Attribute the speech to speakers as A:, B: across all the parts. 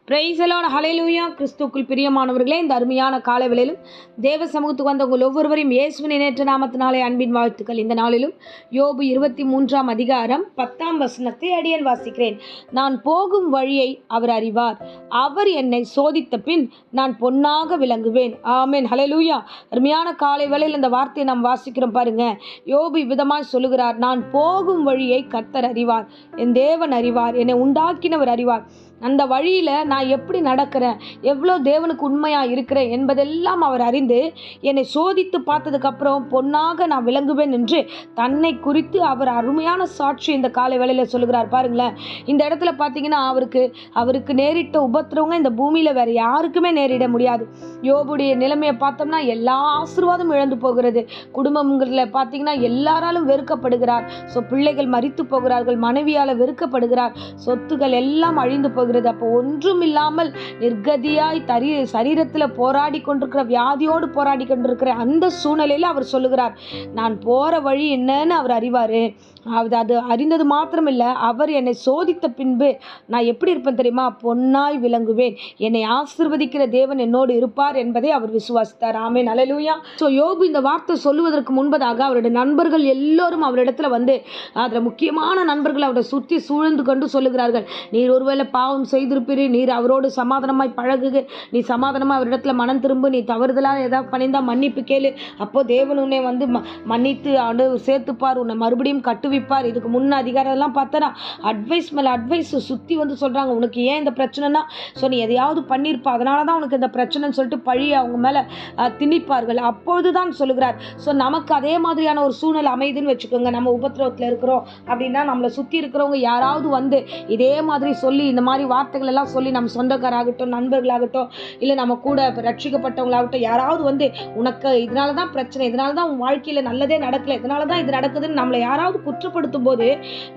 A: Price the Lord, ஹல்லேலூயா. கிறிஸ்துவுக்குள் பிரியமானவர்களே, இந்த அருமையான காலை வேளையிலும் தேவ சமூகத்துக்கு வந்த உங்கள் ஒவ்வொருவரையும் இயேசுவின் இணையற்ற நாமத்தினாலே அன்பின் வாழ்த்துக்கள். இந்த நாளிலும் யோபு 23 அதிகாரம் 10 வசனத்தை அடியேன் வாசிக்கிறேன். நான் போகும் வழியை அவர் அறிவார், அவர் என்னை சோதித்த பின் நான் பொன்னாக விளங்குவேன். ஆமென், ஹல்லேலூயா. அருமையான காலை வேளையில் இந்த வார்த்தையை நாம் வாசிக்கிறோம் பாருங்க. யோபு விதமாய் சொல்லுகிறார், நான் போகும் வழியை கர்த்தர் அறிவார், என் தேவன் அறிவார், என்னை உண்டாக்கினவர் அறிவார். அந்த வழியில் நான் எப்படி நடக்கிறேன், எவ்வளோ தேவனுக்கு உண்மையாக இருக்கிறேன் என்பதெல்லாம் அவர் அறிந்து என்னை சோதித்து பார்த்ததுக்கப்புறம் பொன்னாக நான் விளங்குவேன் என்று தன்னை குறித்து அவர் அருமையான சாட்சி இந்த காலை வேளையில் சொல்லுகிறார். பாருங்களேன், இந்த இடத்துல பார்த்தீங்கன்னா அவருக்கு நேரிட்ட உபத்திரவங்க இந்த பூமியில் வேறு யாருக்குமே நேரிட முடியாது. யோபுடைய நிலைமையை பார்த்தோம்னா எல்லா ஆசீர்வாதமும் இழந்து போகிறது. குடும்பங்களில் பார்த்தீங்கன்னா எல்லாராலும் வெறுக்கப்படுகிறார். பிள்ளைகள் மரித்து போகிறார்கள், மனைவியால் வெறுக்கப்படுகிறார், சொத்துக்கள் எல்லாம் அழிந்து போகிறது. அப்போ ஒன்றும் இல்லாமல் நிர்கதியாய் சரீரத்தில் போராடி கொண்டிருக்கிற, வியாதியோடு போராடி கொண்டிருக்கிற அந்த சூழ்நிலையில் அவர் சொல்லுகிறார், நான் போற வழி என்னன்னு அவர் அறிவாரு. அது அறிந்தது மாத்திரமில்லை, அவர் என்னை சோதித்த பின்பு நான் எப்படி இருப்பேன் தெரியுமா, பொன்னாய் விளங்குவேன், என்னை ஆசீர்வதிக்கிற தேவன் என்னோடு இருப்பார் என்பதை அவர் விசுவாசித்தார். ஆமென், ஹல்லேலூயா. யோபு இந்த வார்த்தை சொல்லுவதற்கு முன்பதாக அவருடைய நண்பர்கள் எல்லோரும் அவரிடத்துல வந்து, அதில் முக்கியமான நண்பர்கள் அவரை சுற்றி சூழ்ந்து கொண்டு சொல்லுகிறார்கள், நீர் ஒருவேளை பாவம் செய்திருப்பீர், நீர் அவரோடு சமாதானமாய் பழகுக, நீ சமாதானமாக அவரிடத்துல மனம் திரும்பு, நீ தவறுதலாக ஏதாவது பண்ணியிருந்தா மன்னிப்பு கேளு, அப்போ தேவன் உன்னை வந்து மன்னித்து சேர்த்துப்பார், உன்னை மறுபடியும் கட்டுவிப்பார். இதுக்கு முன்ன அதிகாரம்லாம் பார்த்தனா அட்வைஸ் மேலே அட்வைஸ் சுற்றி வந்து சொல்கிறாங்க, உனக்கு ஏன் இந்த பிரச்சனைனா, நீ எதையாவது பண்ணியிருப்பா, அதனால தான் உனக்கு இந்த பிரச்சனைன்னு சொல்லிட்டு பழியை அவங்க மேலே திணிப்பார்கள். அப்பொழுது தான் சொல்லுகிறார், நமக்கு அதே மாதிரியான ஒரு சூழ்நிலை அமைதுன்னு வச்சுக்கோங்க, நம்ம உபத்திரவத்தில் இருக்கிறோம் அப்படின்னா நம்மளை சுற்றி இருக்கிறவங்க யாராவது வந்து இதே மாதிரி சொல்லி, இந்த மாதிரி வார்த்தைகள் எல்லாம் சொல்லி, நம்ம சொந்தக்காராகட்டும், நண்பர்களாகட்டும், இல்லை நம்ம கூட ரட்சிக்கப்பட்டவங்களாகட்டும், யாராவது வந்து உனக்கு இதனால தான் பிரச்சனை, இதனால தான் உன் வாழ்க்கையில் நல்லதே நடக்கலை, இதனால தான் இது நடக்குதுன்னு நம்மளை யாராவது குற்றப்படுத்தும் போது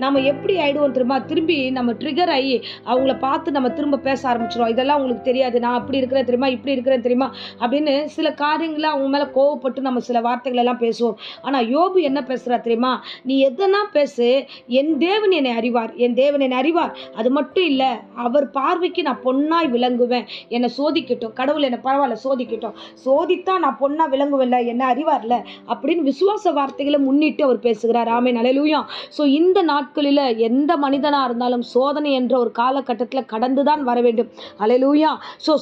A: நம்ம எப்படி ஆயிடுவோம் தெரியுமா, திரும்பி நம்ம ட்ரிகர் ஆகி அவங்கள பார்த்து நம்ம திரும்ப பேச ஆரம்பிச்சிடும். இதெல்லாம் உங்களுக்கு தெரியாது, நான் அப்படி இருக்கிறேன் தெரியுமா, இப்படி இருக்கிறேன் தெரியுமா அப்படின்னு சில காரியங்களை அவங்க மேலே கோவப்பட்டு நம்ம சில வார்த்தைகள் எல்லாம் பேசுவோம். ஆனால் யோபு என்ன பேசுகிறா தெரியுமா, நீ எதனா பேசு, என் தேவன் என்னை அறிவார், என் தேவன் என்னை அறிவார், அது மட்டும் இல்லை அவர் பார்வைக்கு நான் பொன்னாய் விளங்குவேன், என்னை சோதிக்கட்டும், கடவுள் என்னை பரவாயில்ல சோதிக்கட்டும், சோதித்தா நான் பொன்னா விளங்குவேன்ல, என்னை அறிவார்ல அப்படின்னு விசுவாச வார்த்தைகளை முன்னிட்டு அவர் பேசுகிறார். ஆமென், ஹல்லேலூயா. இந்த நாட்களில் எந்த மனிதனாக இருந்தாலும் சோதனை என்ற ஒரு காலகட்டத்தில் கடந்துதான் வர வேண்டும். ஹல்லேலூயா.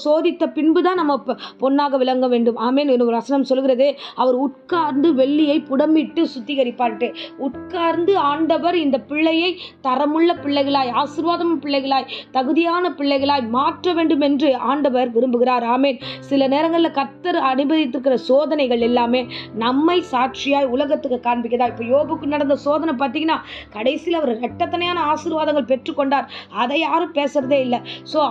A: சோதித்த பின்பு தான் நம்ம பொன்னாக விளங்க வேண்டும். ஆமென். ஒரு வசனம் சொல்கிறது, அவர் உட்கார்ந்து வெள்ளியை புடமிட்டு சுத்திகரிப்பார்ட்டு. உட்கார்ந்து ஆண்டவர் இந்த பிள்ளையை தரமுள்ள பிள்ளைகளாய், ஆசீர்வாதம் பிள்ளைகளாய், தகுதியான பிள்ளைகளாய் மாற்ற வேண்டும் என்று ஆண்டவர் விரும்புகிறார். ஆமென். சில நேரங்களில் கர்த்தர் அனுமதித்திருக்கிற சோதனைகள் எல்லாமே நம்மை சாட்சியாய் உலகத்துக்கு காண்பிக்கிறதா. இப்போ யோபுக்கு நடந்த சோதனை பார்த்தீங்கன்னா கடைசியில் அவர் இரட்டத்தனையான ஆசீர்வாதங்கள் பெற்றுக்கொண்டார். அதை யாரும் பேசுறதே இல்லை.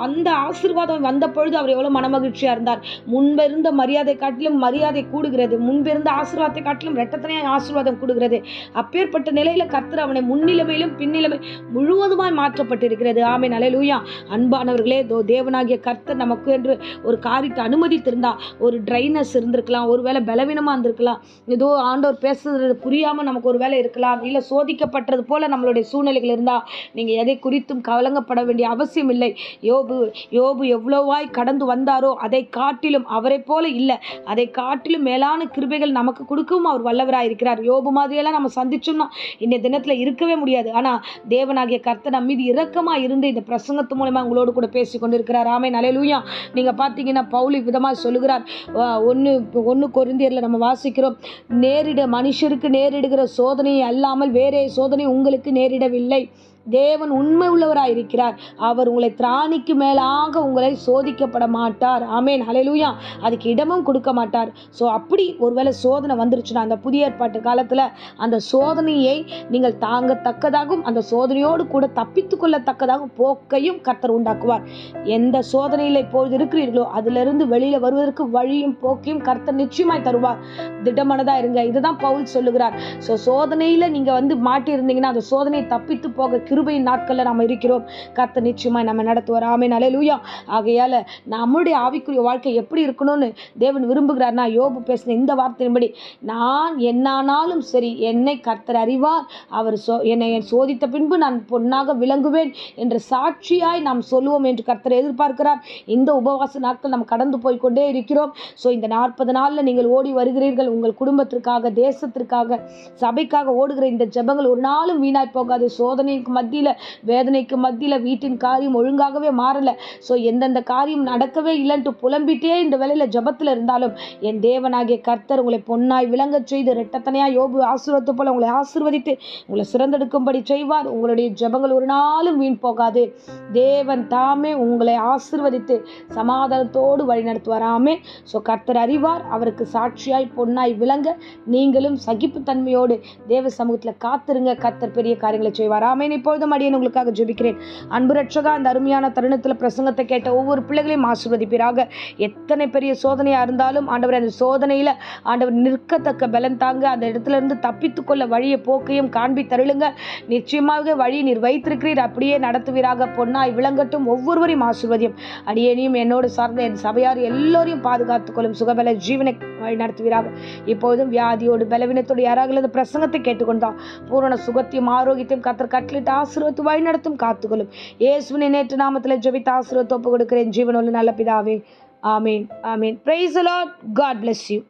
A: அந்த ஆசீர்வாதம் வந்த பொழுது அவர் எவ்வளோ மனமகிழ்ச்சியாக இருந்தார். முன்பிருந்த மரியாதை காட்டிலும் மரியாதை கூடுகிறது, முன்பிருந்த ஆசீர்வாதத்தை காட்டிலும் இரட்டத்தனையான ஆசீர்வாதம் கூடுகிறது. அப்பேற்பட்ட நிலையில் கர்த்தர் அவனை முன்னிலைமையிலும் பின்னிலைமை முழுவதுமாய் மாற்றப்பட்டிருக்கிறது. ஆமென், ஹல்லேலூயா. அன்பானவர்களே, தேவனாகிய கர்த்தர் நமக்கு என்று ஒரு காரியத்தை அனுமதித்திருந்தா, ஒரு ட்ரைனஸ் இருந்திருக்கலாம், ஒருவேளை பலவீனமாக இருந்திருக்கலாம், ஏதோ ஆண்டவர் பேசுறது புரியாமல் நமக்கு ஒரு வேலை இருக்கலாம், இல்லை சோதிக்கப்பட்டது போல நம்மளுடைய சூழ்நிலைகள் இருந்தால் நீங்கள் எதை குறித்தும் கலங்கப்பட வேண்டிய அவசியம் இல்லை. யோபு எவ்வளவாய் கடந்து வந்தாரோ அதை காட்டிலும் அவரை போல இல்லை, அதை காட்டிலும் மேலான கிருபைகள் நமக்கு கொடுக்கவும் அவர் வல்லவராக இருக்கிறார். யோபு மாதிரியெல்லாம் நம்ம சந்திச்சோம்னா இந்த தினத்தில் இருக்கவே முடியாது. ஆனால் தேவனாகிய கர்த்தர் நம் மீது இரக்கமாக இருந்து இந்த பிரசங்கத்து மூலமாக உங்களோடு கூட பேசி கொண்டிருக்கிறார். ஆமென், ஹல்லேலூயா. நீங்கள் பார்த்தீங்கன்னா பவுல் விதமாக சொல்லுகிறார், 1 கொரிந்தியரில் நம்ம வாசிக்கிறோம், மனுஷருக்கு நேரிடுகிற சோதனையை அல்லாமல் வேறே சோதனை உங்களுக்கு நேரிடவில்லை, தேவன் உண்மை உள்ளவராக இருக்கிறார், அவர் உங்களை திராணிக்கு மேலாக உங்களை சோதிக்கப்பட மாட்டார். ஆமென், ஹல்லேலூயா. அதுக்கு இடமும் கொடுக்க மாட்டார். அப்படி ஒருவேளை சோதனை வந்துருச்சுன்னா அந்த புதிய ஏற்பாட்டு காலத்தில் அந்த சோதனையை நீங்கள் தாங்கத்தக்கதாகவும் அந்த சோதனையோடு கூட தப்பித்து கொள்ளத்தக்கதாகவும் போக்கையும் கர்த்தர் உண்டாக்குவார். எந்த சோதனையில் இப்போது இருக்கிறீர்களோ அதிலிருந்து வெளியில் வருவதற்கு வழியும் போக்கையும் கர்த்தர் நிச்சயமாய் தருவார். திடமனதாக இருங்க. இதுதான் பவுல் சொல்லுகிறார். சோதனையில் நீங்கள் வந்து மாட்டி இருந்தீங்கன்னா அந்த சோதனையை தப்பித்து போக கிருபையின் நாட்களில் நாம் இருக்கிறோம். கர்த்தர் நிச்சயமாய் நம்ம நடத்துவார். ஆமென். அல்லேலூயா. ஆகையால் நம்முடைய ஆவிக்குரிய வாழ்க்கை எப்படி இருக்கணும்னு தேவன் விரும்புகிறார்னா, யோபு பேசின இந்த வார்த்தையின்படி, நான் என்னானாலும் சரி என்னை கர்த்தர் அறிவார், அவர் என்னை சோதித்த பின்பு நான் பொன்னாக விளங்குவேன் என்ற சாட்சியாய் நாம் சொல்லுவோம் என்று கர்த்தர் எதிர்பார்க்கிறார். இந்த உபவாச நாட்கள் நாம் கடந்து போய்கொண்டே இருக்கிறோம். ஸோ இந்த 40 நாளில் நீங்கள் ஓடி வருகிறீர்கள். உங்கள் குடும்பத்திற்காக, தேசத்திற்காக, சபைக்காக ஓடுகிற இந்த ஜெபங்கள் ஒரு நாளும் வீணாய் போகாது. சோதனைக்கு மத்தியில், வேதனைக்கு மத்தியில், வீட்டின் காரியம் ஒழுங்காகவே மாறலை, ஸோ எந்தெந்த காரியம் நடக்கவே இல்லைன்ட்டு புலம்பிட்டே இந்த வேளையில் ஜெபத்தில் இருந்தாலும், என் தேவனாகிய கர்த்தர் உங்களை பொன்னாய் விளங்கச் செய்து இரட்டத்தனையாக யோபு ஆசீர்வாதத்தை போல உங்களை ஆசீர்வதித்து உங்களை சிறந்தெடுக்கும்படி செய்வார். உங்களுடைய ஜெபங்கள் ஒரு நாளும் வீண் போகாது. தேவன் தாமே உங்களை ஆசீர்வதித்து சமாதானத்தோடு வழி நடத்துவார். ஆமென். ஸோ கர்த்தர் அறிவார், அவருக்கு சாட்சியாய் பொன்னாய் விளங்க நீங்களும் சகிப்புத்தன்மையோடு தேவ சமூகத்தில் காத்திருங்க. கர்த்தர் பெரிய காரியங்களை செய்வார். ஆமென். இப்பொழுதும் அடியேன் உங்களுக்காக ஜெபிக்கிறேன். அன்பு ரட்சகா, அந்த அருமையான தருணத்தில் பிரசங்கத்தை கேட்ட ஒவ்வொரு பிள்ளைகளையும் ஆசீர்வதிப்பீராக. எத்தனை பெரிய சோதனையாக இருந்தாலும் ஆண்டவர், அந்த சோதனையில் ஆண்டவர் நிற்கத்தக்க பலன் தாங்க. அந்த இடத்துல இருந்து தப்பித்துக்கொள்ள வழியை போக்கையும் காண்பி தருளுங்க. நிச்சயமாக வழி நீர் வைத்திருக்கிறீர், அப்படியே நடத்துவீராக. பொன்னாய் விளங்கட்டும். ஒவ்வொருவரையும் ஆசீர்வதியும். அடியேனையும் என்னோடு சார்ந்த என் சபையார் எல்லோரையும் பாதுகாத்துக் கொள்ளும். சுகபல ஜீவனை வழி நடத்துவீராக. இப்போதும் வியாதியோடு பலவீனத்தோடு யாராக இந்த பிரசங்கத்தை கேட்டுக்கொண்டால் பூரண சுகத்தையும் ஆரோக்கியத்தையும் கர்த்தர் கட்டளிட்டு ஆசீர்வதித்து வழி நடத்தும், காத்துக்கொள்ளும். இயேசுவின் நேற்று நாமத்தில் ஜெபித்து ஆசீர்வாதத்தை ஒப்பு கொடுக்கிறேன். ஜீவனுள்ள நல்ல பிதாவே. ஆமீன். ஆமீன். Praise the Lord. God bless you.